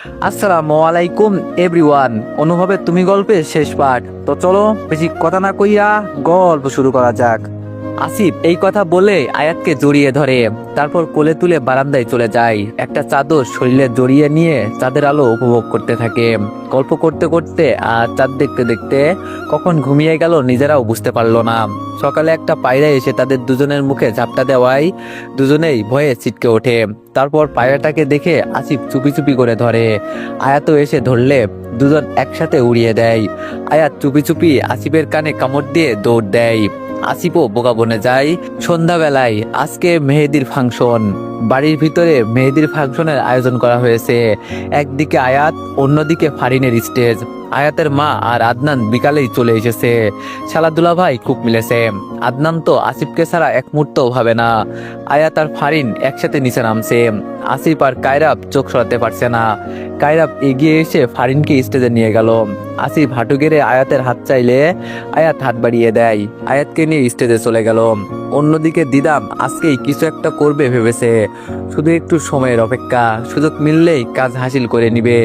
আসসালামু আলাইকুম এভরিওয়ান। অনুভবের তুমি গল্পের শেষ পার্ট। তো চলো বেশি কথা না কইয়া গল্প শুরু করা যাক। আসিফ এই কথা বলে আয়াতকে জড়িয়ে ধরে, তারপর কোলে তুলে বারান্দায় চলে যায়। একটা চাদর শরীরে জড়িয়ে নিয়ে চাঁদের আলো উপভোগ করতে থাকে। গল্প করতে করতে আর চাঁদ দেখতে দেখতে কখন ঘুমিয়ে গেল নিজেরাও বুঝতে পারলো না। সকালে একটা পায়রা এসে তাদের দুজনের মুখে ঝাপটা দেওয়ায় দুজনেই ভয়ে ছিটকে ওঠে। তারপর পায়রাটাকে দেখে আসিফ চুপি চুপি করে ধরে। আয়াতও এসে ধরলে দুজন একসাথে উড়িয়ে দেয়। আয়াত চুপি চুপি আসিফের কানে কামড় দিয়ে দৌড় দেয়। আসিফও বোকা বনে যায়। সন্ধ্যাবেলায় আজকে মেহেদির ফাংশন। বাড়ির ভিতরে মেহেদির ফাংশনের আয়োজন করা হয়েছে। একদিকে আয়াত, অন্যদিকে ফারিনের স্টেজ। আয়াতের মা আর আদনান বিকালেই চলে এসেছে। খেলাধুলা ভাই খুব মিলেছে। আদনান তো আসিফকে ছাড়া এক মুহূর্তও ভাবে না। আয়াত আর ফারিন একসাথে নিচে নামছে। আসিফ আর কায়রাব চোখ সরাতে পারছে না। কায়রাব এগিয়ে এসে ফারিনকে স্টেজে নিয়ে গেল। আসিফ হাঁটু গেড়ে আয়াতের হাত চাইলে আয়াত হাত বাড়িয়ে দেয়। আয়াতকে নিয়ে স্টেজে চলে গেল। অন্যদিকে দিদাম আজকেই কিছু একটা করবে ভেবেছে। শুধু একটু সময়ের অপেক্ষা, সুযোগ মিললেই কাজ হাসিল করে নিবে।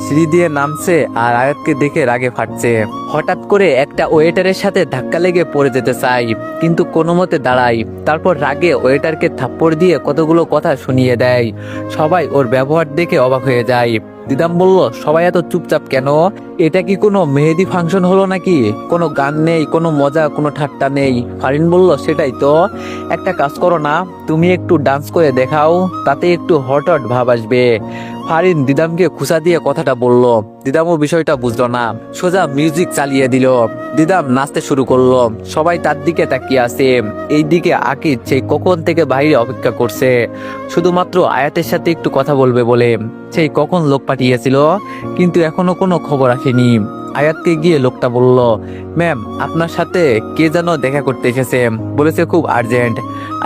সিঁড়ি দিয়ে নামছে আর আয়াতকে দেখে রাগে ফাটছে। হঠাৎ করে একটা ওয়েটারের সাথে ধাক্কা লেগে পড়ে যেতে চাই, কিন্তু কোনো মতে দাঁড়াই। তারপর রাগে ওয়েটারকে থাপ্পড় দিয়ে কতগুলো কথা শুনিয়ে দেয়। সবাই ওর ব্যবহার দেখে অবাক হয়ে যায়। দিদাম বলল, সবাই এত চুপচাপ কেন? এটা কি কোনো মেহেদি ফাংশন হলো নাকি? কোনো গান নেই, কোনো মজা, কোনো ঠাট্টা নেই। ফারিন বলল, সেটাই তো। একটা কাজ করো না, তুমি একটু ডান্স করে দেখাও, তাতে একটু হট হট ভাব আসবে। ফারিন দিদামকে খুশা দিয়ে কথাটা বলল। দিদামও বিষয়টা বুঝলো না, সোজা মিউজিক চালিয়ে দিল। দিদাম নাচতে শুরু করলো। সবাই তার দিকে তাকিয়ে আছে। এইদিকে আকিব সেই কখন থেকে বাইরে অপেক্ষা করছে, শুধুমাত্র আয়াতের সাথে একটু কথা বলবে বলে। সেই কখন লোক পাঠিয়েছিল, কিন্তু এখনো কোনো খবর আসেনি। আয়াতকে গিয়ে লোকটা বলল, ম্যাম আপনার সাথে কে যেন দেখা করতে এসেছে, বলেছে খুব আর্জেন্ট।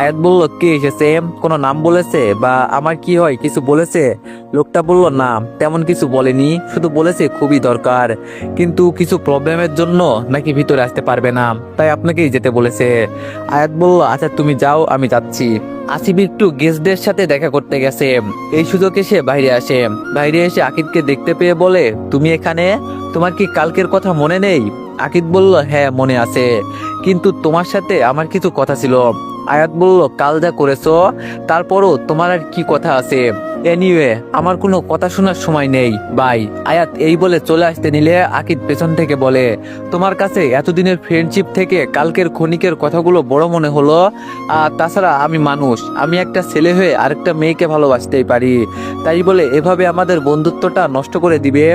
আয়াত বলল, কে এসেছে? কোনো নাম বলেছে বা আমার কি হয় কিছু বলেছে? লোকটা বলল, না তেমন কিছু বলেনি, শুধু বলেছে খুবই দরকার, কিন্তু কিছু প্রবলেমের জন্য নাকি ভিতরে আসতে পারবে না, তাই আপনাকেই যেতে বলেছে। আয়াত বলল, আচ্ছা তুমি যাও, আমি যাচ্ছি। আসিফ একটু গেস্টদের সাথে দেখা করতে গেছে। এই সুযোগে সে বাইরে আসে। বাইরে এসে আকিবকে দেখতে পেয়ে বলে, তুমি এখানে? তোমার কি কালকের কথা মনে নেই? আকিব বলল, হ্যাঁ মনে আছে, কিন্তু তোমার সাথে আমার কিছু কথা ছিল। আয়াত বলল, কাল যা করেছো তারপরও তোমার আর কি কথা আছে? এনিওয়ে আমার কোনো কথা শোনার সময় নেই, বাই। আয়াত এই বলে চলে আসতে নিলে আকিব পেছন থেকে বলে, তোমার কাছে এতদিনের ফ্রেন্ডশিপ থেকে কালকের ক্ষণিকের কথাগুলো বড় মনে হলো? আর তাছাড়া আমি মানুষ, আমি একটা ছেলে হয়ে আরেকটা মেয়েকে ভালোবাসতেই পারি, তাই বলে এভাবে আমাদের বন্ধুত্বটা নষ্ট করে দিবে?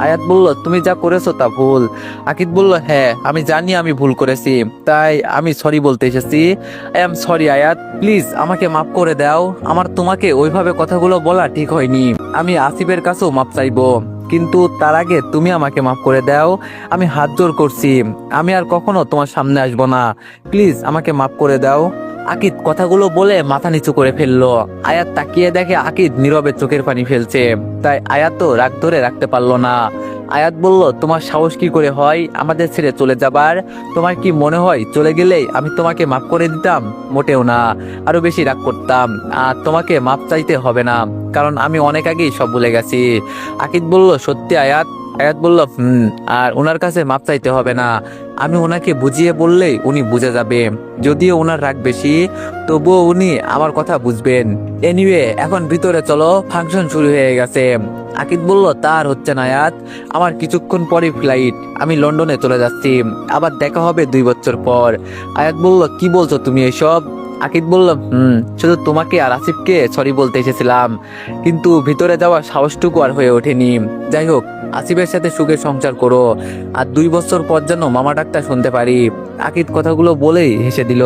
আয়াত বলল, তুমি যা করেছো তা ভুল। আকিব বলল, হ্যাঁ আমি জানি আমি ভুল করেছি, তাই আমি সরি বলতে এসেছি। আই এম সরি আয়াত, প্লিজ আমাকে মাফ করে দাও। আমার তোমাকে ওইভাবে কথাগুলো বলা ঠিক হয়নি। আমি আসিফের কাছেও মাফ চাইবো, কিন্তু তার আগে তুমি আমাকে মাফ করে দাও। আমি হাত জোর করছি, আমি আর কখনো তোমার সামনে আসবো না। প্লিজ আমাকে মাফ করে দাও। আকিদ কথাগুলো বলে মাথা নিচু করে ফেললো। আয়াত তাকিয়ে দেখে আকিদ নীরবে চোখের পানি ফেলছে, তাই আয়াত তো রাগ ধরে রাখতে পারলো না। আয়াত বলল, তোমার সাহস কি করে হয় আমাদের ছেড়ে চলে যাবার? তোমার কি মনে হয় চলে গেলেই আমি তোমাকে মাফ করে দিতাম? মোটেও না, আরো বেশি রাগ করতাম। আর তোমাকে মাফ চাইতে হবে না, কারণ আমি অনেক আগেই সব ভুলে গেছি। আকিদ বলল, সত্যি আয়াত? আয়াত বলল, আর ওনার কাছে মাপ চাইতে হবে না, আমি ওনাকে বুঝিয়ে বললেই উনি বুঝে যাবে। যদিও ওনার রাগ বেশি, তবুও উনি আমার কথা বুঝবেন। এনিওয়ে এখন ভিতরে চলো, ফাংশন শুরু হয়ে গেছে। আকিদ বলল, তার হচ্ছে না আয়াত, আমার কিছুক্ষণ পরে ফ্লাইট, আমি লন্ডনে চলে যাচ্ছি, আবার দেখা হবে 2 বছর পর। আয়াত বলল, কি বলছো তুমি এসব? আকিদ বলল, শুধু তোমাকে আর আসিফকে সরি বলতে এসেছিলাম, কিন্তু ভিতরে যাওয়ার সাহসটুকু আর হয়ে ওঠেনি। যাই হোক, আসিফের সাথে সুখে সংসার করো, আর 2 বছর পর যেন মামা ডাকটা শুনতে পারি। আকিদ কথাগুলো বলেই হেসে দিল,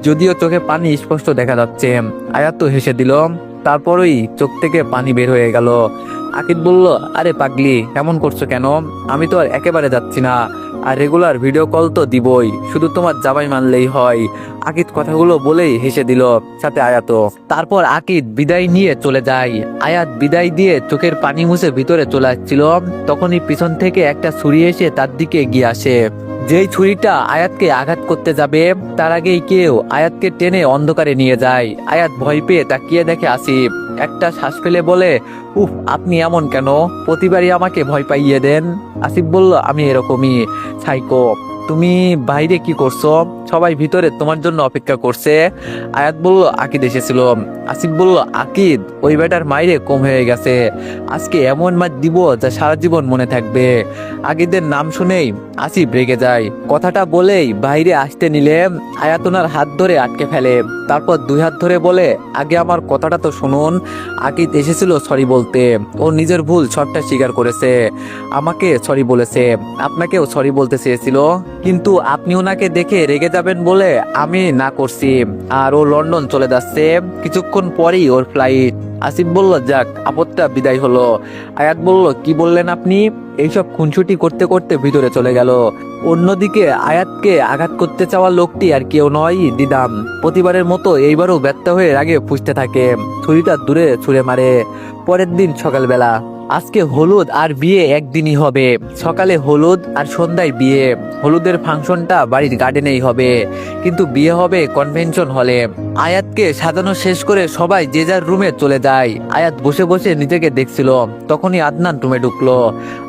যদিও চোখে পানি স্পষ্ট দেখা যাচ্ছে। আয়াত তো হেসে দিল, তারপরই চোখ থেকে পানি বের হয়ে গেল। আকিদ বলল, আরে পাগলি এমন করছো কেন? আমি তো আর একেবারে যাচ্ছি না, আর রেগুলার ভিডিও কল তো দিবই, শুধু তোমার জামাই মানলেই হয়। আকিদ কথাগুলো বলেই হেসে দিল, সাথে আয়াতও। তারপর আকিদ বিদায় নিয়ে চলে যায়। আয়াত বিদায় দিয়ে চোখের পানি মুছে ভিতরে চলে আসছিল, তখনই পিছন থেকে একটা ছুরি এসে তার দিকে এগিয়ে আসে। যেই ছুরিটা আয়াতকে আঘাত করতে যাবে, তার আগেই কেউ আয়াতকে টেনে অন্ধকারে নিয়ে যায়। আয়াত ভয় পেয়ে তাকিয়ে দেখে আসিফ। একটা শ্বাস ফেলে বলে, উফ, আপনি এমন কেন? প্রতিবারই আমাকে ভয় পাইয়ে দেন। আসিফ বলল, আমি এরকমই সাইকো। তুমি বাইরে কি করছো? সবাই ভিতরে তোমার জন্য অপেক্ষা করছে। আয়াত বলল, আকিদ এসেছিল। আসিফ বলল, আকিদ? ওই বেটার মাইরে কম হয়ে গেছে। আজকে এমন মার দিব যা সারা জীবন মনে থাকবে। আকিদের নাম শুনেই আসিফ রেগে যায়। কথাটা বলেই বাইরে আসতে নিলে আয়াত ওনার হাত ধরে আটকে ফেলে। তারপর দুই হাত ধরে বলে, আগে আমার কথাটা তো শুনুন। আকিদ এসেছিল সরি বলতে। ও নিজের ভুল সবটা স্বীকার করেছে। আমাকে সরি বলেছে, আপনাকেও সরি বলতে চেয়েছিল, কিন্তু আপনি ওনাকে দেখে রেগে যাবেন বলে আমি না করছি। আর ও লন্ডন চলে যাচ্ছে, কিছুক্ষণ পরেই ওর ফ্লাইট। আসিফ বলল, যাক, আপদটা বিদায় হলো। আয়াত বলল, কি বললেন আপনি? এইসব খুনসুটি করতে করতে ভিতরে চলে গেল। অন্যদিকে আয়াতকে আঘাত করতে চাওয়া লোকটি আর কেউ নয়, দিদাম। প্রতিবারের মতো এইবারও ব্যর্থ হয়ে রাগে ফুঁসতে থাকে, ছুরিটা দূরে ছুঁড়ে মারে। পরের দিন সকালবেলা। আজকে হলুদ আর বিয়ে একদিনই হবে। সকালে হলুদ আর সন্ধ্যায় বিয়ে। হলুদের ফাংশনটা বাড়ির গার্ডেনেই হবে, কিন্তু বিয়ে হবে কনভেনশন হলে। আয়াতকে সাজানো শেষ করে সবাই যে যার রুমে চলে যায়। আয়াত বসে বসে নিজেকে দেখছিল, তখনই আদনান রুমে ঢুকলো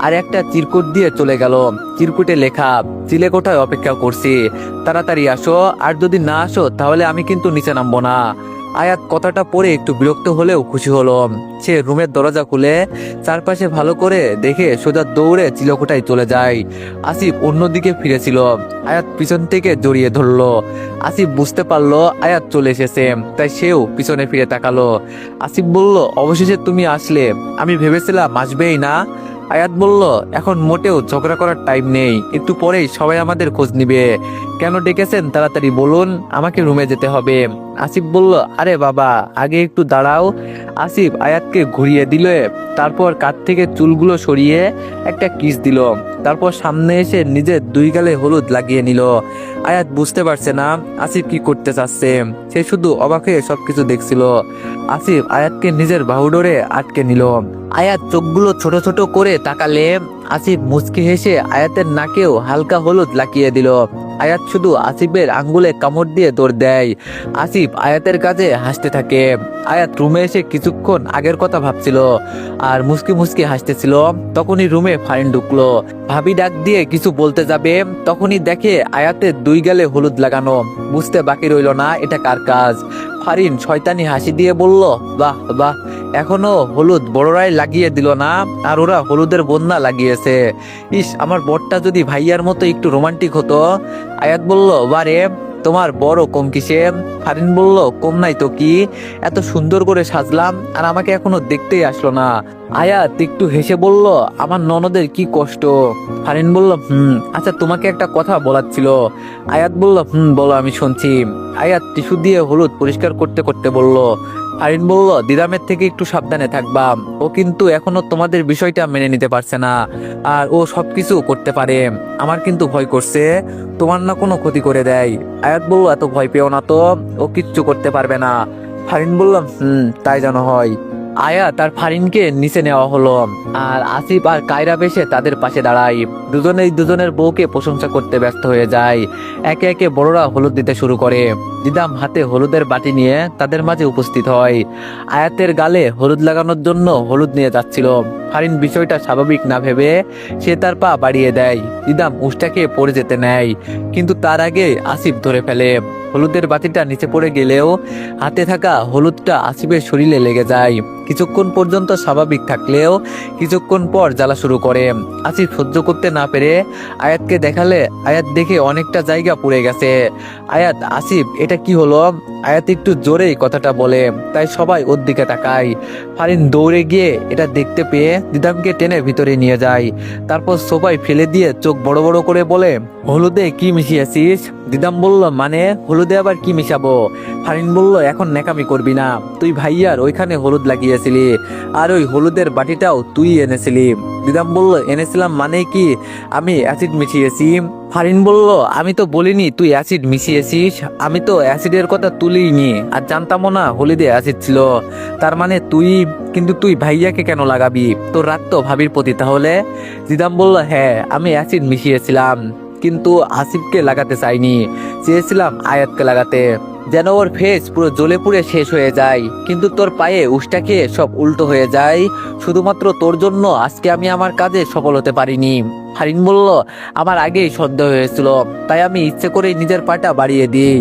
আর একটা চিরকুট দিয়ে চলে গেল। চিরকুটে লেখা, চিলেকোঠায় অপেক্ষা করছি, তাড়াতাড়ি আসো, আর যদি না আসো তাহলে আমি কিন্তু নিচে নামবো না। আয়াত কথাটা পড়ে একটু বিরক্ত হলেও খুশি হলো। সে রুমের দরজা খুলে চারপাশে ভালো করে দেখে সোজা দৌড়ে চিলেকোঠায় চলে যায়। আসিফ অন্যদিকে ফিরেছিল। আয়াত পিছন থেকে জড়িয়ে ধরলো। আসিফ বুঝতে পারলো আয়াত চলে এসেছে, তাই সেও পিছনে ফিরে তাকালো। আসিফ বলল, অবশেষে তুমি আসলে, আমি ভেবেছিলাম আসবেই না। আয়াত বলল, এখন মোটেও ঝগড়া করার টাইম নেই, একটু পরেই সবাই আমাদের খোঁজ নিবে। কেন ডেকেছেন তাড়াতাড়ি বলুন, আমাকে রুমে যেতে হবে। আসিফ বলল, আরে বাবা, আগে একটু দাঁড়াও। আসিফ আয়াতকে ঘুরিয়ে দিল, তারপর কাঁধ থেকে চুলগুলো সরিয়ে একটা কিস দিল। তারপর সামনে এসে নিজের দুই গালে হলুদ লাগিয়ে নিল। আয়াত বুঝতে পারছে না আসিফ কি করতে চাচ্ছে, সে শুধু অবাক হয়ে সবকিছু দেখছিল। আসিফ আয়াতকে নিজের বাহুডোরে আটকে নিল। আয়াত চোখগুলো ছোট ছোট করে তাকালে আসিফ মুচকি হেসে আয়াতের নাকেও হালকা হলুদ লাগিয়ে দিল। আয়াত শুধু আসিফের আঙ্গুলে কামড় দিয়ে দৌড় দেয়। আসিফ আয়াতের কাছে হাসতে থাকে। আয়াত রুমে এসে কিছুক্ষণ আগের কথা ভাবছিল আর মুচকি মুচকি হাসতেছিল। তখনই রুমে ফারিন ঢুকলো। ভাবি ডাক দিয়ে কিছু বলতে যাবে, তখনই দেখে আয়াতের দুই গালে হলুদ লাগানো। বুঝতে বাকি রইল না এটা কার কাজ। ফারিন শয়তানি হাসি দিয়ে বলল, বাহ বাহ, এখনো হলুদ বড়রাই লাগিয়ে দিল না, আর ওরা হলুদের বন্যা লাগিয়েছে। ইস, আমার বরটা যদি ভাইয়ার মতো একটু রোমান্টিক হতো। আয়াত বলল, বারে, তোমার বড় কম কিসে? ফারিন বলল, কম নাই তো কি, এত সুন্দর করে সাজলাম আর আমাকে এখনো দেখতেই আসলো না। আয়াত একটু হেসে বলল, আমার ননদের কি কষ্ট। ফারিন বলল, আচ্ছা, তোমাকে একটা কথা বলার ছিল। আয়াত বলল, বলো, আমি শুনছি। আয়াত টিস্যু দিয়ে হলুদ পরিষ্কার করতে করতে বলল। ফারিন বলল, দিদামের থেকে একটু সাবধানে থাকবা, ও কিন্তু এখনো তোমাদের বিষয়টা মেনে নিতে পারছে না, আর ও সবকিছু করতে পারে। আমার কিন্তু ভয় করছে তোমার না কোনো ক্ষতি করে দেয়। আয়াত বলল, এত ভয় পেও না তো, ও কিচ্ছু করতে পারবে না। ফারিন বলল, তাই যেন হয়। আয়াত আর ফারিনকে নিচে নেওয়া হলো, আর আসিফ আর কায়রা বেশে তাদের পাশে দাঁড়ায়। দুজনেই দুজনের বউকে প্রশংসা করতে ব্যস্ত হয়ে যায়। একে একে বড়রা হলুদ দিতে শুরু করে। দিদাম হাতে হলুদের বাটি নিয়ে তাদের মাঝে উপস্থিত হয়। আয়াতের গালে হলুদ লাগানোর জন্য হলুদ নিয়ে যাচ্ছিল। ফারিন বিষয়টা স্বাভাবিক না ভেবে সে তার পা বাড়িয়ে দেয়। দিদাম উষ্টাকে পড়ে যেতে নেয়, কিন্তু তার আগে আসিফ ধরে ফেলে। হলুদের বাতিটা নিচে পড়ে গেলেও হাতে থাকা হলুদটা আসিফের শরীরে লেগে যায়। কিছুক্ষণ পর্যন্ত স্বাভাবিক থাকলেও কিছুক্ষণ পর জ্বালা শুরু করে। আসিফ সহ্য করতে না পেরে আয়াতকে দেখালে আয়াত দেখে অনেকটা জায়গা পুড়ে গেছে। আয়াত, আসিফ, এটা কি হলো? আয়াত একটু জোরেই কথাটা বলে, তাই সবাই ওর দিকে তাকায়। ফারিন দৌড়ে গিয়ে এটা দেখতে পেয়ে দিদামকে টেনে ভিতরে নিয়ে যায়। তারপর সবাই ফেলে দিয়ে চোখ বড় বড় করে বলে, হলুদে কি মিশিয়েছিস? দিদাম বলল, মানে হলুদে আবার কি মিশাবো? ফারিন বলল, এখন নেকামি করবি না, তুই ভাইয়ার ওইখানে হলুদ লাগিয়েছিলি, আর ওই হলুদের বাটিটাও তুই এনেছিলি। দিদাম বলল, এনেছিলাম মানে কি, আমি অ্যাসিড মিশিয়েছি। ফারিন বলল, আমি তো বলিনি তুই অ্যাসিড মিশিয়েছিস, আমি তো অ্যাসিডের কথা তুলিনি, আর জানতামও না হলুদে অ্যাসিড ছিল। তার মানে তুই, কিন্তু তুই ভাইয়াকে কেন লাগাবি? তোর রাগ তো ভাবির প্রতি তাহলে? দিদাম বলল, হ্যাঁ, আমি অ্যাসিড মিশিয়েছিলাম, কিন্তু আসিফকে লাগাতে চাইনি, চেয়েছিলাম আয়াতকে লাগাতে। যেন ওর ফেস পুরো জ্বলে পুড়ে শেষ হয়ে যায়, কিন্তু তোর পায়ে উষ্টা খেয়ে সব উল্টো হয়ে যায়। শুধুমাত্র তোর জন্য আজকে আমি আমার কাজে সফল হতে পারিনি। ফারিন বলল, আমার আগেই সন্দেহ হয়েছিল, তাই আমি ইচ্ছে করেই নিজের পাটা বাড়িয়ে দিই,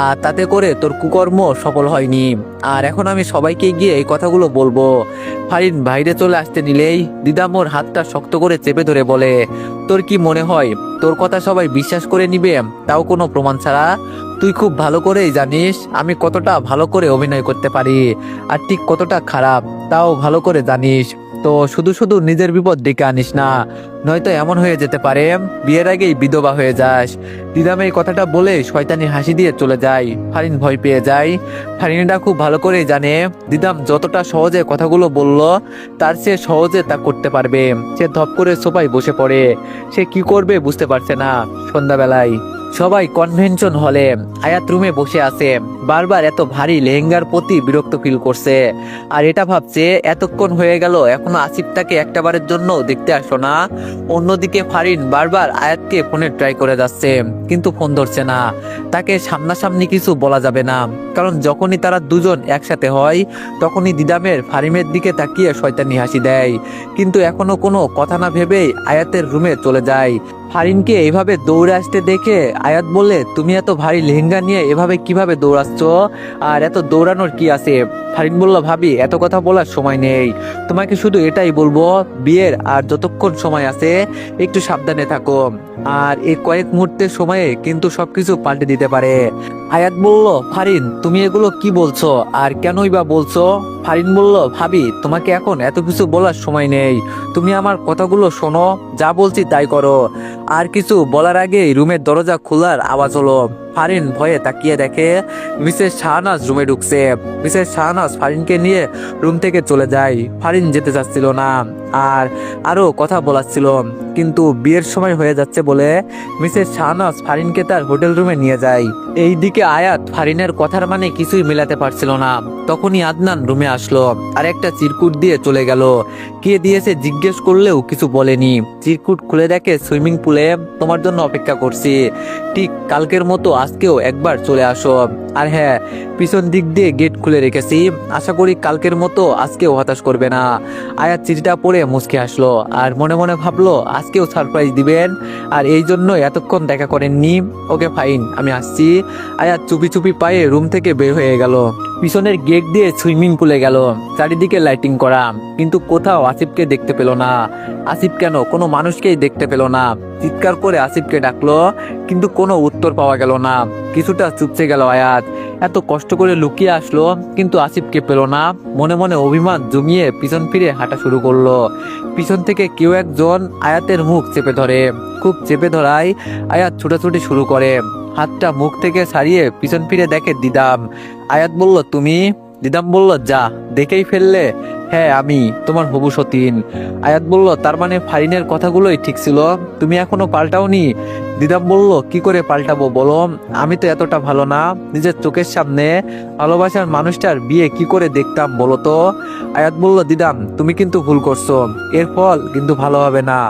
আর তাতে করে তোর কুকর্ম সফল হয়নি। আর এখন আমি সবাইকে গিয়ে এই কথাগুলো বলবো। ফারিন বাইরে চলে আসতে নিলেই দিদাম ওর হাতটা শক্ত করে চেপে ধরে বলে, তোর কি মনে হয় তোর কথা সবাই বিশ্বাস করে নিবে, তাও কোনো প্রমাণ ছাড়া? তুই খুব ভালো করেই জানিস আমি কতটা ভালো করে অভিনয় করতে পারি, আর ঠিক কতটা খারাপ তাও ভালো করে জানিস। তো শুধু শুধু নিজের বিপদ ডেকে আনিস না, নয়তো এমন হয়ে যেতে পারে বিয়ের আগেই বিধবা হয়ে যাস। দিদাম এই কথাটা বলে শয়তানি হাসি দিয়ে চলে যায়। ফারিন ভয় পেয়ে যায়। ফারিনটা খুব ভালো করেই জানে দিদাম যতটা সহজে কথাগুলো বলল তার চেয়ে সহজে তা করতে পারবে। সে ধপ করে সোফায় বসে পড়ে। সে কি করবে বুঝতে পারছে না। সন্ধ্যাবেলায় সবাই কনভেনশন হলে আয়াত রুমে বসে আছে, বারবার এত ভারী লেহেঙ্গার প্রতি বিরক্ত ফিল করছে। আর এটা ভাবছে এতক্ষণ হয়ে গেল এখনো আসিফটাকে একটাবারের জন্য দেখতে আসো না। অন্যদিকে ফারিন বারবার আয়াতকে ফোনে ট্রাই করে যাচ্ছে, কিন্তু ফোন ধরছে না। তাকে সামনাসামনি কিছু বলা যাবে না, কারণ যখনই তারা দুজন একসাথে হয় তখনই দিদামের ফারিমের দিকে তাকিয়ে শয়তানি হাসি দেয়। কিন্তু এখনো কোনো কথা না ভেবেই আয়াতের রুমে চলে যায়। ফারিনকে এইভাবে দৌড়ে আসতে দেখে আয়াত বলে, তুমি এত ভারী লেহেঙ্গা নিয়ে এভাবে কিভাবে দৌড়াচ্ছ, আর এত দৌড়ানোর কি আছে? ফারিন বলল, ভাবি এত কথা বলার সময় নেই, তোমাকে শুধু এটাই বলবো বিয়ের আর যতক্ষণ সময় আছে একটু সাবধানে থাকো, আর এই কয়েক মুহূর্তের সময়ে কিন্তু সবকিছু পাল্টে দিতে পারে। আয়াত বলল, ফারিন তুমি এগুলো কি বলছো, আর কেনই বা বলছো? ফারিন বলল, ভাবি তোমাকে এখন এত কিছু বলার সময় নেই, তুমি আমার কথাগুলো শোনো, যা বলছি তাই করো। আর কিছু বলার আগেই রুমের দরজা খোলার আওয়াজ হলো। ফারিন ভয়ে তাকিয়ে দেখে মিসেস শাহনাজ রুমে ঢুকছে। মিসেস শাহনাজ ফারিনকে নিয়ে রুম থেকে চলে যায়। ফারিন যেতে চাচ্ছিল না, আর আরো কথা বলাচ্ছিল, কিন্তু বিয়ের সময় হয়ে যাচ্ছে বলে মিসেস শাহনাজ ফারিনকে তার হোটেল রুমে নিয়ে যায়। এইদিকে আয়াত ফারিনের কথার মানে কিছুই মেলাতে পারছিল না। তখনই আদনান রুমে আসলো আর একটা চিরকুট দিয়ে চলে গেল। কে দিয়েছে জিজ্ঞেস করলেও কিছু বলেনি। চিরকুট খুলে দেখে সুইমিং পুলে তোমার জন্য অপেক্ষা করছি, ঠিক কালকের মতো আজকেও একবার চলে আসো। আর হ্যাঁ, পিছন দিক দিয়ে গেট খুলে রেখেছি, আশা করি কালকের মতো আজকেও হতাশ করবে না। আয়াত চিঠিটা পড়ে মুচকে আসলো আর মনে মনে ভাবলো আজকেও সারপ্রাইজ দিবেন, আর এই জন্য এতক্ষণ দেখা করেননি। ওকে ফাইন, আমি আসছি। আয়াত চুপি চুপি পায়ে রুম থেকে বের হয়ে গেল। পিছনের গেট দিয়ে সুইমিং পুলে গেল। চারিদিকে লাইটিং করা, কিন্তু কোথাও আসিফকে দেখতে পেল না। আসিফ কেন, কোনো মানুষকেই দেখতে পেল না। চিৎকার করে আসিফকে ডাকলো, কিন্তু কোনো উত্তর পাওয়া গেল না। কিছুটা চুপসে গেল আয়াত। এত কষ্ট করে লুকিয়ে আসলো, কিন্তু আসিফকে পেল না। মনে মনে অভিমান জমিয়ে পিছন ফিরে হাঁটা শুরু করলো। পিছন থেকে কেউ একজন আয়াতের মুখ চেপে ধরে। খুব চেপে ধরায় আয়াত ছুটাছুটি শুরু করে। হাতটা মুখ থেকে ছাড়িয়ে পিছন ফিরে দেখে দিদাম। আয়াত বলল, তুমি? দিদাম বলল, যা, দেখেই ফেললে? হ্যাঁ আমি, তোমার হবু সতীন। আয়াত বলল, তার মানে ফারিনের কথাগুলোই ঠিক ছিল, তুমি এখনো পাল্টাওনি? দিদাম বলল, কি করে পাল্টাবো বলো, আমি তো এতটা ভালো না। নিজের চোখের সামনে ভালোবাসার মানুষটার বিয়ে কি করে দেখতাম বলো তো? আয়াত বলল, দিদাম তুমি কিন্তু ভুল করছো, এর ফল কিন্তু ভালো হবে না।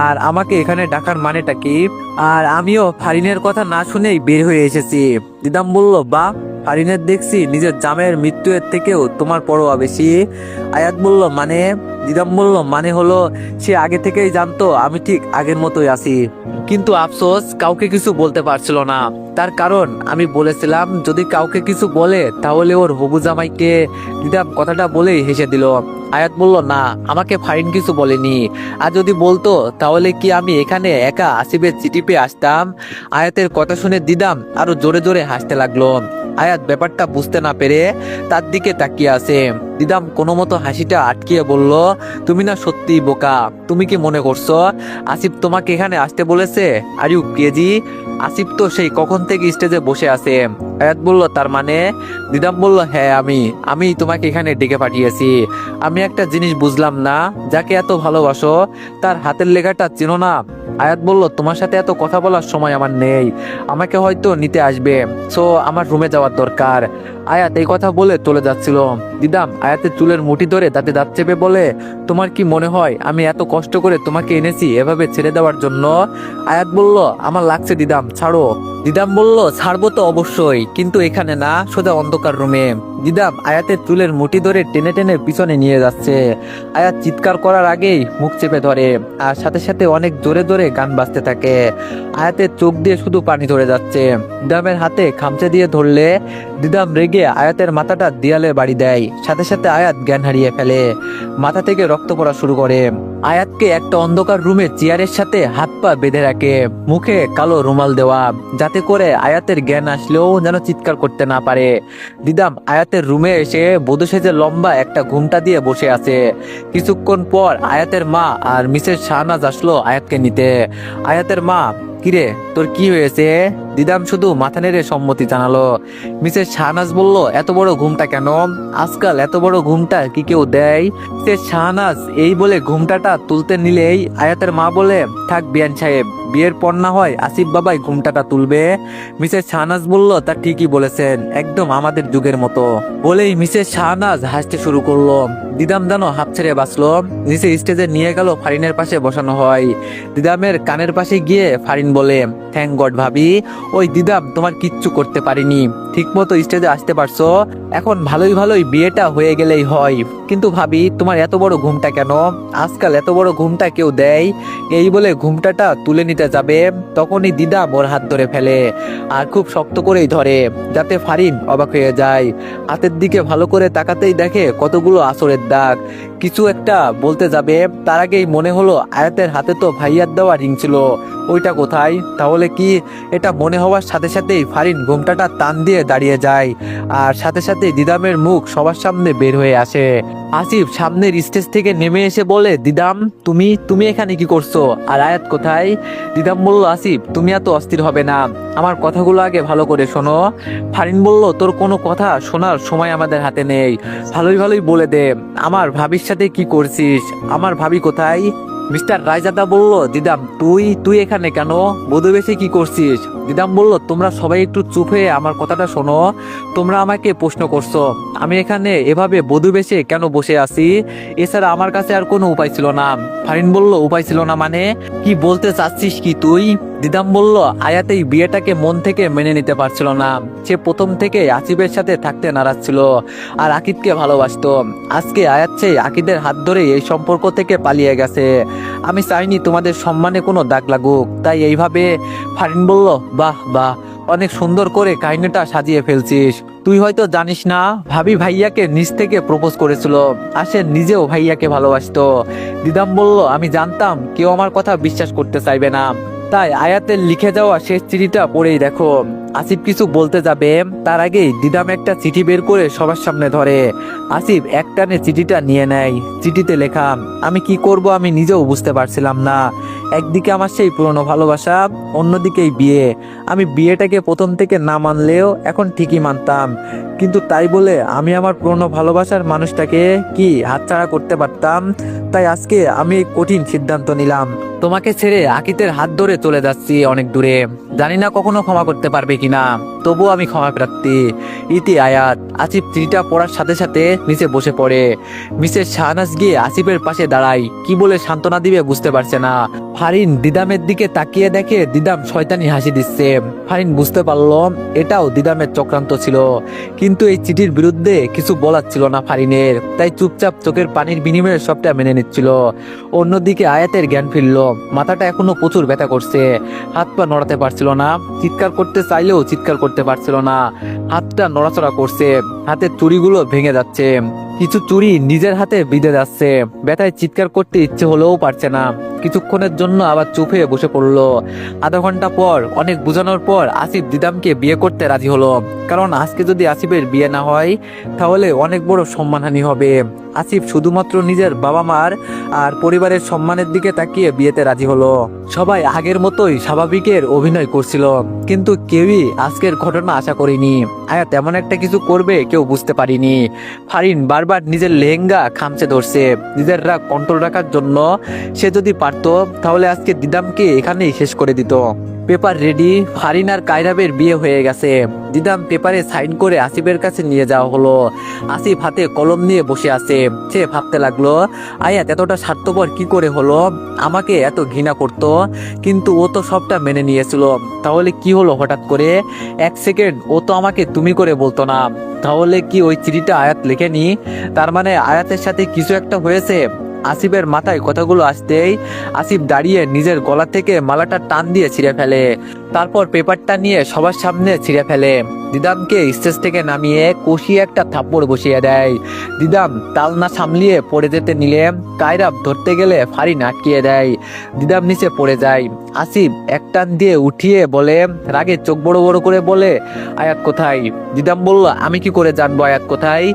আর আমাকে এখানে ডাকার মানেটা কি? আর আমিও ফারিনের কথা না শুনেই বের হয়ে এসেছি। দিদাম বলল, বা, ফারিনের দেখছি নিজের জামের মৃত্যুর থেকেও তোমার পরোয়া বেশি। আয়াত বলল, মানে? দিদাম বলল, মানে হলো সে আগে থেকেই জানতো আমি ঠিক আগের মতোই আছি, কিন্তু আফসোস কাউকে কিছু বলতে পারছিল না। তার কারণ আমি বলেছিলাম যদি কাউকে কিছু বলে তাহলে ওর হবু জামাইকে। দিদাম কথাটা বলেই হেসে দিল। আয়াত বলল, না, আমাকে ফারিন কিছু বলেনি, আর যদি বলতো তাহলে কি আমি এখানে একা আসিফের চিঠি পেয়ে আসতাম? আয়াতের কথা শুনে দিদাম আরো জোরে জোরে হাসতে লাগলো। আয়াত ব্যাপারটা বুঝতে না পেরে তার দিকে তাকিয়ে আছে। দিদাম কোনো মতো হাসিটা আটকিয়ে বলল, তুমি না সত্যিই বোকা। তুমি কি মনে করছো আসিফ তোমাকে এখানে আসতে বলেছে? Are you crazy? আসিফ তো সেই কখন থেকে স্টেজে বসে আছে। আয়াত বলল, তার মানে? দিদাম বলল, হ্যাঁ আমি তোমাকে এখানে ডেকে পাঠিয়েছি। আমি একটা জিনিস বুঝলাম না, যাকে এত ভালোবাসো তার হাতের লেখাটা চেনো না? আয়াত বলল, তোমার সাথে এত কথা বলার সময় আমার নেই, আমাকে হয়তো নিতে আসবে, সো আমার রুমে যাওয়ার দরকার। আয়াত এই কথা বলে চলে যাচ্ছিল। দিদাম আয়াতের চুলের মুঠি ধরে দাঁতে দাঁত চেপে বলে, তোমার কি মনে হয় আমি এত কষ্ট করে তোমাকে এনেছি এভাবে ছেড়ে দেওয়ার জন্য? আয়াত বলল, আমার লাগছে দিদাম, ছাড়ো। দিদাম বলল, ছাড়বো তো অবশ্যই, কিন্তু এখানে না, সোজা অন্ধকার রুমে। দিদাম আয়াতের চুলের মুঠি ধরে টেনে টেনে পিছনে নিয়ে যাচ্ছে। আয়াত চিৎকার করার আগেই মুখ চেপে ধরে, আর সাথে সাথে অনেক জোরে জোরে গান বাজতে থাকে। আয়াতের চোখ দিয়ে শুধু পানি ধরে যাচ্ছে। দিদামের হাতে খামচে দিয়ে ধরলে দিদাম রেগে আয়াতের মাথাটা দেয়ালে বাড়ি দেয়। সাথে সাথে আয়াত জ্ঞান হারিয়ে ফেলে, মাথা থেকে রক্ত পড়া শুরু করে। আয়াতকে একটা অন্ধকার রুমে চেয়ারের সাথে হাত পা বেঁধে রাখে, মুখে কালো রুমাল দেওয়া, যাতে করে আয়াতের জ্ঞান আসলেও যেন চিৎকার করতে না পারে। দিদাম আয়াতের রুমে এসে বধূ সেজে লম্বা একটা ঘুমটা দিয়ে বসে আছে। কিছুক্ষণ পর আয়াতের মা আর মিসেস শাহনাজ আসলো আয়াতকে নিতে। আয়াতের মা, কিরে তোর কি হয়েছে? দিদাম শুধু মাথা নেড়ে সম্মতি জানালো। মিসেস শাহনাজ বলল, এত বড় ঘুমটা কেন? আজকাল এত বড় ঘুমটা কি কেউ দেয়? মিসেস শাহনাজ এই বলে ঘুমটাটা তুলতে নিলেই আয়াতের মা বলে, থাক বিয়ান সাহেব, বিয়ের পর না হয় আসিফ বাবাই ঘুমটাটা তুলবে। মিসেস শাহনাজ বলল, তা ঠিকই বলেছেন, একদম আমাদের যুগের মতো। বলেই মিসেস শাহনাজ হাসতে শুরু করলো। দিদাম যেন হাফ ছেড়ে বাঁচলো। নিচে স্টেজে নিয়ে গেল, ফারিনের পাশে বসানো হয়। দিদামের কানের পাশে গিয়ে ফারিন বলে, থ্যাংক গড ভাবি, ওই দিদাম তোমার কিচ্ছু করতে পারিনি, ঠিক মতো স্টেজে আসতে পারছো, এখন ভালোই ভালোই বিয়েটা হয়ে গেলেই হয়। কিন্তু ভাবি, তোমার এত বড় ঘুমটা কেন? আজকাল এত বড় ঘুমটা কেউ দেয়? এই বলে ঘুমটাটা তুলে নিতে যাবে, তখনই দিদাম ওর হাত ধরে ফেলে, আর খুব শক্ত করেই ধরে, যাতে ফারিন অবাক হয়ে যায়। হাতের দিকে ভালো করে তাকাতেই দেখে কতগুলো আঁচড়ের দাগ। কিছু একটা বলতে যাবে, তার আগেই মনে হলো আয়াতের হাতে তো ভাইয়ার দেওয়া রিং ছিল, ওইটা কোথায়? তাহলে কি? এটা মনে হওয়ার সাথে সাথেই ফারিন ঘুমটাটা টান দিয়ে দাঁড়িয়ে যায়, আর সাথে সাথে দিদামের মুখ সবার সামনে বের হয়ে আসে। আসিফ সামনের স্টেজ থেকে নেমে এসে বলে, দিদাম তুমি তুমি এখানে কি করছো? আর আয়াত কোথায়? দিদাম বলল, আসিফ তুমি এত অস্থির হবে না, আমার কথাগুলো আগে ভালো করে শোনো। ফারিন বলল, তোর কোনো কথা শোনার সময় আমাদের হাতে নেই, ভালোই ভালোই বলে দে, আমার ভাবির সাথে কি করছিস? আমার ভাবি কোথায়? মিস্টার রায়জাদা বলল, দিদাম তুই তুই এখানে কেন? বধূ বেশে কি করছিস? দিদাম বলল, তোমরা সবাই একটু চুপ হয়ে আমার কথাটা শোনো। তোমরা আমাকে প্রশ্ন করছো আমি এখানে এভাবে বধূ বেশে কেন বসে আছি, এছাড়া আমার কাছে আর কোনো উপায় ছিল না। ফারিন বলল, উপায় ছিল না মানে? কি বলতে চাচ্ছিস কি তুই? দিদাম বলল, আয়াত এই বিয়েটাকে মন থেকে মেনে নিতে পারছিল না। সে প্রথম থেকে আসিফের সাথে থাকতে নারাজ ছিল, আর আকিদকে ভালোবাসতো। আজকে আয়াত সেই আকিদের হাত ধরে এই সম্পর্ক থেকে পালিয়ে গেছে। আমি চাইনি তোমাদের সম্মানে কোনো দাগ লাগুক, তাই এইভাবে। ফারিন বলল, বাহ বাহ, অনেক সুন্দর করে কাহিনীটা সাজিয়ে ফেলছিস। তুই হয়তো জানিস না, ভাবি ভাইয়াকে নিজ থেকে প্রপোজ করেছিল, আর সে নিজেও ভাইয়াকে ভালোবাসতো। দিদাম বলল, আমি জানতাম কেউ আমার কথা বিশ্বাস করতে চাইবে না, তাই আয়াতের লিখে যাওয়া শেষ চিঠিটা পড়েই দেখো। আসিফ কিছু বলতে যাবে, তার আগেই দিদাম একটা চিঠি বের করে সবার সামনে ধরে। আসিফ একটানে চিঠিটা নিয়ে নেয়। চিঠিতে লেখা, আমি কি করব আমি নিজেও বুঝতে পারছিলাম না। একদিকে আমার সেই পুরনো ভালোবাসা, অন্যদিকে এই বিয়ে। আমি বিয়েটাকে প্রথম থেকে না মানলেও এখন ঠিকই মানতাম, কিন্তু তাই বলে আমি আমার পুরনো ভালোবাসার মানুষটাকে কি হাতছাড়া করতে পারতাম? তাই আজকে আমি এই কঠিন সিদ্ধান্ত নিলাম, তোমাকে ছেড়ে আকিতের হাত ধরে চলে যাচ্ছি অনেক দূরে। জানি না কখনো ক্ষমা করতে পারবে কিনা, তবুও আমি ক্ষমা প্রার্থী। ইতি আয়াত। আসিফ চিঠিটা পড়ার সাথে সাথে নিচে বসে পড়ে। মিসেস শাহনাজ গিয়ে আসিফের পাশে দাঁড়ায়, কি বলে সান্ত্বনা দিবে বুঝতে পারছে না। ফারিন দিদামের দিকে তাকিয়ে দেখে দিদাম শয়তানি হাসি দিচ্ছে। ফারিন বুঝতে পারলো এটাও দিদামের চক্রান্ত ছিল, কিন্তু এই চিঠির বিরুদ্ধে কিছু বলার ছিল না ফারিনের, তাই চুপচাপ চোখের পানির বিনিময়ে সবটা মেনে নিচ্ছিল। অন্যদিকে আয়াতের জ্ঞান ফিরল, মাথাটা এখনো প্রচুর ব্যথা করছে, হাত পা নড়াতে পারছিল না, চিৎকার করতে চাইলেও চিৎকার করতে পারছিল না, হাতটা নড়াচড়া করছে, হাতের চুড়িগুলো ভেঙে যাচ্ছে, কিছু চুড়ি নিজের হাতে বিঁধে যাচ্ছে, ব্যথায় চিৎকার করতে ইচ্ছে হলেও পারছে না। কিছুক্ষণের জন্য আবার চুপ হয়ে বসে পড়লো। আধা ঘন্টা পর অনেক বোঝানোর পর আসিফ দিদামকে বিয়ে করতে রাজি হলো, কারণ আজকে যদি আসিফের বিয়ে না হয় তাহলে অনেক বড় সম্মানহানি হবে। আসিফ শুধুমাত্র নিজের বাবা মার আর পরিবারের সম্মানের দিকে তাকিয়ে বিয়েতে রাজি হলো। সবাই আগের মতোই স্বাভাবিকের অভিনয় করছিল, কিন্তু কেউই আজকের ঘটনা আশা করেনি আয়াত এমন একটা কিছু করবে কেউ কেউ বুঝতে পারিনি। ফারিন বারবার নিজের লেহেঙ্গা খামচে ধরছে, নিজের রাগ কন্ট্রোল রাখার জন্য। সে যদি পারতো তাহলে আজকে দিদামকে এখানেই শেষ করে দিত। পেপার রেডি, ফারিন আর কায়রাবের বিয়ে হয়ে গেছে। দিদাম পেপারে সাইন করে আসিফের কাছে নিয়ে যাওয়া হলো। আসিফ হাতে কলম নিয়ে বসে আছে। সে ভাবতে লাগলো, আয়াত এতটা স্বার্থপর কি করে হলো, আমাকে এত ঘৃণা করত, কিন্তু ও তো সবটা মেনে নিয়েছিল। তাহলে কি হলো হঠাৎ করে? এক সেকেন্ড ও তো আমাকে তুমি করে বলতো না। তাহলে কি ওই চিঠিটা আয়াত লেখেনি? তার মানে আয়াতের সাথে কিছু একটা হয়েছে। আসিফের মাথায় কথাগুলো আসতেই আসিফ দাঁড়িয়ে নিজের গলা থেকে মালাটা টান দিয়ে ছিঁড়ে ফেলে। তারপর পেপারটা নিয়ে সবার সামনে ছিঁড়ে ফেলে। দিদামকে স্টেজ থেকে নামিয়ে কষিয়ে একটা থাপ্পড় বসিয়ে দেয়। দিদাম তাল না সামলিয়ে পড়ে যেতে নিলে কায়রাব ধরতে গেলে ফারিন আটকিয়ে দেয়। দিদাম নিচে পড়ে যায়। আসিফ এক টান দিয়ে উঠিয়ে বলে, রাগে চোখ বড় বড় করে বলে, আয়াত কোথায়? দিদাম বলল, আমি কি করে জানবো আয়াত কোথায়?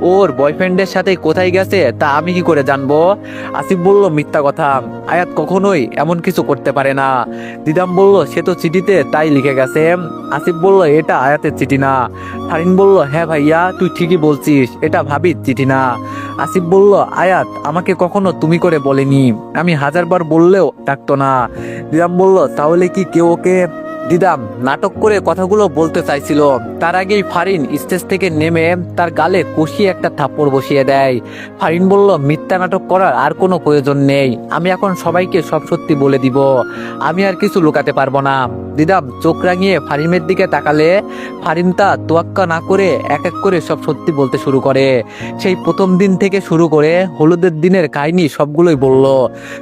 ওর বয়ফ্রেন্ডের সাথে কোথায় গেছে তা আমি কি করে জানবো? আসিফ বলল, মিথ্যা কথা, আয়াত কখনোই এমন কিছু করতে পারে না। দিদাম বলল, সে তো চিঠিতে তাই লিখে গেছে। আসিফ বলল, এটা আয়াতের চিঠি না। ফারিন বলল, হ্যাঁ ভাইয়া, তুই ঠিকই বলছিস, এটা ভাবির চিঠি না। আসিফ বলল, আয়াত আমাকে কখনো তুমি করে বলেনি, আমি হাজারবার বললেও ডাকতো না। দিদাম বলল, তাহলে কি কেউ ওকে? দিদাম নাটক করে কথাগুলো বলতে চাইছিল, তার আগেই ফারিন স্টেজ থেকে নেমে তার গালে কষিয়ে একটা থাপ্পড় বসিয়ে দেয়। ফারিন বলল, মিথ্যা নাটক করার আর কোনো প্রয়োজন নেই, আমি এখন সবাইকে সব সত্যি বলে দিব, আমি আর কিছু লুকাতে পারবো না। দিদাম চোখ রাঙিয়ে ফারিনের দিকে তাকালে ফারিন তা তোয়াক্কা না করে এক এক করে সব সত্যি বলতে শুরু করে। সেই প্রথম দিন থেকে শুরু করে হলুদের দিনের কাহিনী সবগুলোই বলল।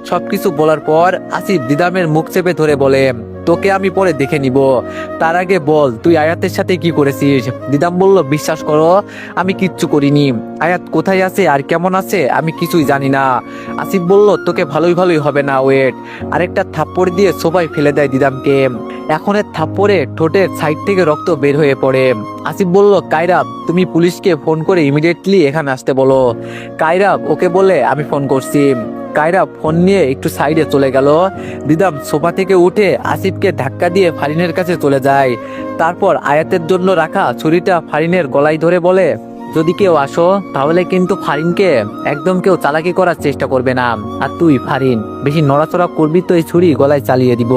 সবকিছু বলার পর আসিফ দিদামের মুখ চেপে ধরে বলে, তোকে আমি পরে দেখে নিব, তার আগে বল তুই আয়াতের সাথে কি করেছিস? দিদাম বলল, বিশ্বাস করো আমি কিচ্ছু করিনি, আয়াত কোথায় আছে আর কেমন আছে আমি কিছুই জানি না। আসিফ বলল, তোকে ভালোই হবে না, ওয়েট। আরেকটা থাপ্পড় দিয়ে সোফায় ফেলে দেয় দিদামকে। এখনের থাপ্পড়ে ঠোঁটের সাইড থেকে রক্ত বের হয়ে পড়ে। আসিফ বলল, কায়রাব তুমি পুলিশকে ফোন করে ইমিডিয়েটলি এখানে আসতে বলো। কায়রাব ওকে বলে, আমি ফোন করছি। কায়রাব ফোন নিয়ে একটু সাইডে চলে গেল। দিদাম সোফা থেকে উঠে আসিফকে ধাক্কা দিয়ে ফারিনের কাছে চলে যায়। তারপর আয়াতের জন্য রাখা ছুরিটা ফারিনের গলায় ধরে বলে, যদি কেউ আসো তাহলে কিন্তু ফারিনকে একদম কেউ চালাকি করার চেষ্টা করবে না, আর তুই ফারিন বেশি নড়াচড়া করবি তো এই ছুরি গলায় চালিয়ে দিব।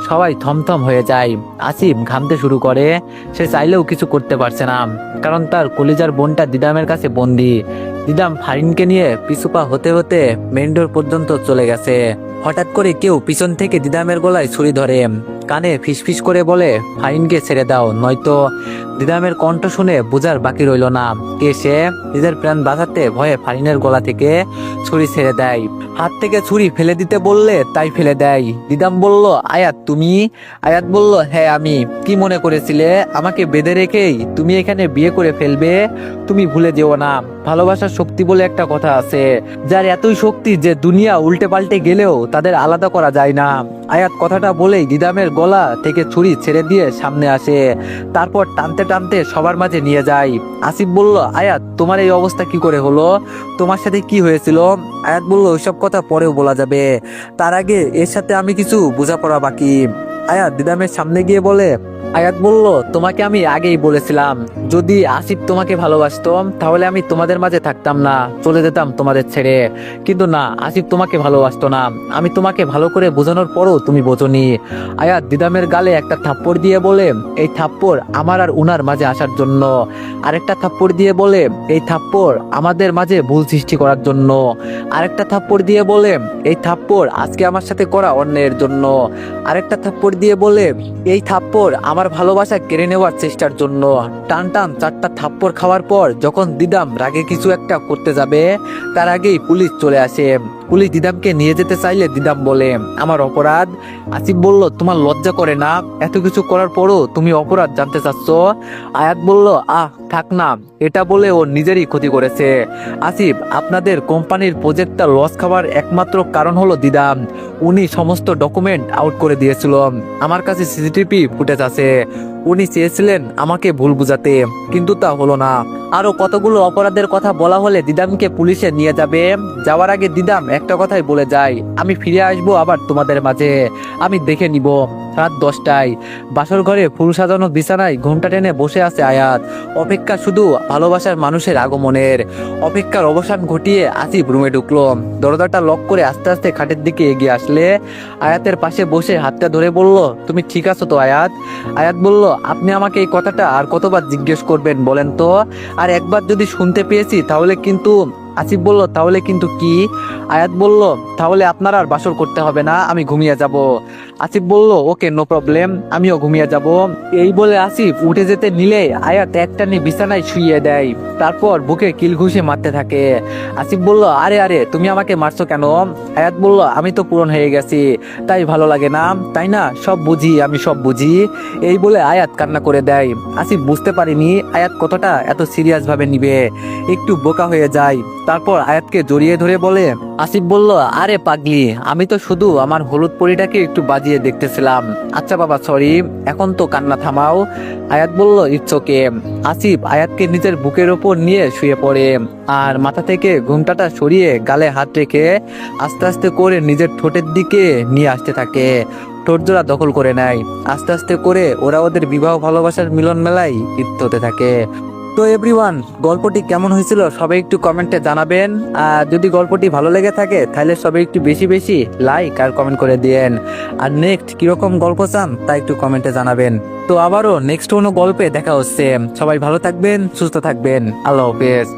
সবাই থমথম হয়ে যায়। আসিফ ঘামতে শুরু করে। সে চাইলেও কিছু করতে পারছে না, কারণ তার কলিজার বোনটা দিদামের কাছে বন্দি। দিদাম ফারিনকে নিয়ে পিছুপা হতে হতে মেইন ডোর পর্যন্ত চলে গেছে। হঠাৎ করে কেউ পিছন থেকে দিদামের গলায় ছুরি ধরে, কানে ফিসফিস করে বলে, ফারিনকে ছেড়ে দাও, নয়তো। দিদামের কণ্ঠ শুনে বোঝার বাকি রইল না কে সে। নিজের প্রাণ বাঁচাতে ভয়ে ফারিনের গলা থেকে ছুরি ছেড়ে দেয়। হাত থেকে ছুরি ফেলে দিতে বললে তাই ফেলে দেয়। দিদাম বলল, আয়াত তুমি? আয়াত বলল, হ্যাঁ আমি। কি মনে করেছিলে আমাকে বেঁধে রেখেই তুমি এখানে বিয়ে করে ফেলবে? তুমি ভুলে যেও না, ভালোবাসার শক্তি বলে একটা কথা আছে, যার এতই শক্তি যে দুনিয়া উল্টে পাল্টে গেলেও তাদের আলাদা করা যায় না। আয়াত কথাটা বলেই দিদামের গলা থেকে ছুরি ছেড়ে দিয়ে সামনে আসে। তারপর টানতে টানতে সবার মাঝে নিয়ে যায়। আসিফ বলল, আয়াত তোমার এই অবস্থা কি করে হলো? তোমার সাথে কি হয়েছিল? আয়াত বলল, ওইসব কথা পরেও বলা যাবে, তার আগে এর সাথে আমি কিছু বোঝাপড়া বাকি। আয়াত দিদামের সামনে গিয়ে বলে, আয়াত বলল, তোমাকে আমি আগেই বলেছিলাম যদি আসিফ তোমাকে ভালোবাসতো তাহলে আমি তোমাদের মাঝে থাকতাম না, চলে যেতাম তোমাদের ছেড়ে। কিন্তু না, আসিফ তোমাকে ভালোবাসতো না, আমি তোমাকে ভালো করে বোঝানোর পরও তুমি বোঝোনি। আয়াত দিদামের গালে একটা থাপ্পড় দিয়ে বলে, এই থাপ্পড় আমার আর উনার মাঝে আসার জন্য। আরেকটা থাপ্পড় দিয়ে বলে, এই থাপ্পড় আমাদের মাঝে ভুল সৃষ্টি করার জন্য। আরেকটা থাপ্পড় দিয়ে বলে, এই থাপ্পড় আজকে আমার সাথে করা অন্যায়ের জন্য। আরেকটা থাপ্পড় দিয়ে বলে, এই থাপ্পড় আমার ভালোবাসা কেড়ে নেওয়ার চেষ্টার জন্য। টান টান চারটা থাপ্পড় খাওয়ার পর যখন দিদাম রাগে কিছু একটা করতে যাবে তার আগেই পুলিশ চলে আসে। পুলিশ দিদামকে নিয়ে যেতে চাইলে দিদাম বলে, আমার অপরাধ? আসিফ বলল, তোমার লজ্জা করে না? এত কিছু করার পরও তুমি অপরাধ জানতে চাচ্ছ? আয়াত বলল, থাক না, এটা বলে ও নিজেরই ক্ষতি করেছে। আসিফ, আপনাদের কোম্পানির প্রজেক্টটা লস খাওয়ার একমাত্র কারণ হলো দিদাম। উনি সমস্ত ডকুমেন্ট আউট করে দিয়েছিল, আমার কাছে সিসিটিভি ফুটেজ আছে। উনি চেয়েছিলেন আমাকে ভুল বুঝাতে, কিন্তু তা হলো না। আরো কতগুলো অপরাধের কথা বলা হলে দিদামকে পুলিশে নিয়ে যাবে। যাওয়ার আগে দিদাম একটা কথাই বলে যায়, আমি ফিরে আসবো আবার তোমাদের মাঝে, আমি দেখে নিব রাত 10টায় বাসর ঘরে ফুল সাজানো বিছানায় ঘোমটা টেনে বসে আছে আয়াত। অপেক্ষা শুধু ভালোবাসার মানুষের আগমনের। অপেক্ষার অবসান ঘটিয়ে আসিফ রুমে ঢুকলো। দরজাটা লক করে আস্তে আস্তে খাটের দিকে এগিয়ে আসলে আয়াতের পাশে বসে হাতটা ধরে বলল, তুমি ঠিক আছো তো আয়াত? আয়াত বলল, আপনি আমাকে এই কথাটা আর কতবার জিজ্ঞেস করবেন বলেন তো? আর একবার যদি শুনতে পেয়েছি তাহলে কিন্তু। আসিফ বলল, তাহলে কিন্তু কি? আয়াত বলল, তাহলে আপনার আর বাসর করতে হবে না, আমি ঘুমিয়ে যাব। আসিফ বলল, ওকে নো প্রবলেম, আমিও ঘুমিয়ে যাব। এই বলে আসিফ উঠে যেতে নিলে আয়াত একটানে বিছানায় শুইয়ে দেয়। তারপর বুকে কিল ঘুষে মারতে থাকে। আসিফ বলল, আরে আরে তুমি আমাকে মারছো কেন? আয়াত বলল, আমি তো পূরণ হয়ে গেছি, তাই ভালো লাগে না, তাই না? সব বুঝি, আমি সব বুঝি। এই বলে আয়াত কান্না করে দেয়। আসিফ বুঝতে পারিনি আয়াত কতটা এত সিরিয়াস ভাবে নিবে, একটু বোকা হয়ে যায়। তারপর আয়াতকে জড়িয়ে ধরে বলে, আসিফ বলল, আরে পাগলি, আমি তো শুধু আমার হলুদ পরিটাকে একটু বাজিয়ে দেখতেছিলাম। আচ্ছা বাবা সরি, এখন তো কান্না থামাও। আয়াত বলল, ইটস ওকে। আসিফ আয়াতকে নিজের বুকের ওপর নিয়ে শুয়ে পড়ে আর মাথা থেকে ঘুমটাটা সরিয়ে গালে হাত রেখে আস্তে আস্তে করে নিজের ঠোঁটের দিকে নিয়ে আসতে থাকে। ঠোঁট জোড়া দখল করে নেয়। আস্তে আস্তে করে ওরা ওদের বিবাহ ভালোবাসার মিলন মেলায় লিপ্ত হতে থাকে। তো এভরিওয়ান, গল্পটি কেমন হয়েছিল সবাই একটু কমেন্টে জানাবেন। আর যদি গল্পটি ভালো লেগে থাকে তাহলে সবাই একটু বেশি বেশি লাইক আর কমেন্ট করে দিয়েন। আর নেক্সট কিরকম গল্প চান তা একটু কমেন্টে জানাবেন। তো আবারও নেক্সট কোনো গল্পে দেখা হচ্ছে। সবাই ভালো থাকবেন, সুস্থ থাকবেন। আল্লাহ হাফেজ।